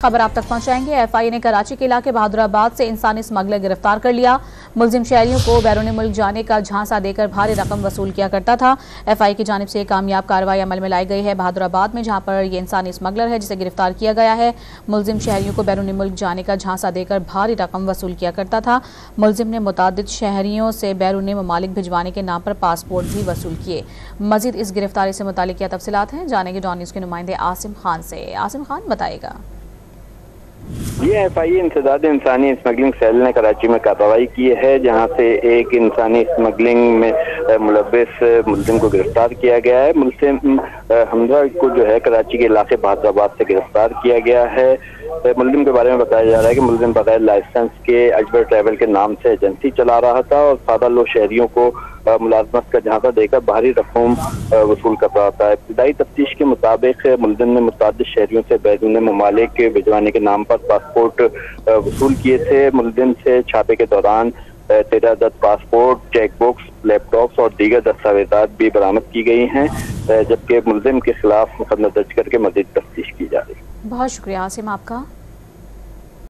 खबर आप तक पहुंचाएंगे। एफआईए ने कराची के इलाके बहादुराबाद से इंसानी स्मगलर गिरफ्तार कर लिया। मुलजिम शहरियों को बैरून मुल्क जाने का झांसा देकर भारी रकम वसूल किया करता था। एफआईए की जानिब से कामयाब कार्रवाई अमल में लाई गई है बहादुराबाद में, जहां पर ये इंसानी स्मगलर है जिसे गिरफ्तार किया गया है। मुलजिम शहरियों को बैरून मुल्क जाने का झांसा देकर भारी रकम वसूल किया करता था। मुलजिम ने मुतादिद शहरियों से बैरून ममालिक भिजवाने के नाम पर पासपोर्ट भी वसूल किए। मजीद इस गिरफ्तारी से मुतालिक क्या तफसीलात हैं, जानेंगे डॉन न्यूज़ के नुमाइंदे आसिम खान से। आसिम खान बताएगा। ये एफआईए इंसदाद इंसानी स्मगलिंग सेल ने कराची में कार्रवाई की है, जहां से एक इंसानी स्मगलिंग में मुलव्विस मुलजिम को गिरफ्तार किया गया है। मुलजिम हमजा को जो है कराची के इलाके बहादुराबाद से गिरफ्तार किया गया है। मुलजिम के बारे में बताया जा रहा है कि मुलजिम बगैर लाइसेंस के अजबर ट्रैवल के नाम से एजेंसी चला रहा था और सादा लोग शहरियों को मुलाजमत का झांसा देकर भारी रकम वसूल कर रहा था। इब्तदाई तफ्तीश के मुताबिक मुलजिम ने मुतादिद शहरियों से बैरून ममालिक भिजवाने के नाम पर पासपोर्ट वसूल किए थे। मुलजिम से छापे के दौरान 13 अदद पासपोर्ट, चेकबुक्स, लैपटॉप्स और दीगर दस्तावेजात भी बरामद की गई हैं, जबकि मुलजिम के खिलाफ मुकदमा दर्ज करके मजीद तफ्तीश की जा रही है। बहुत शुक्रिया आसिम आपका।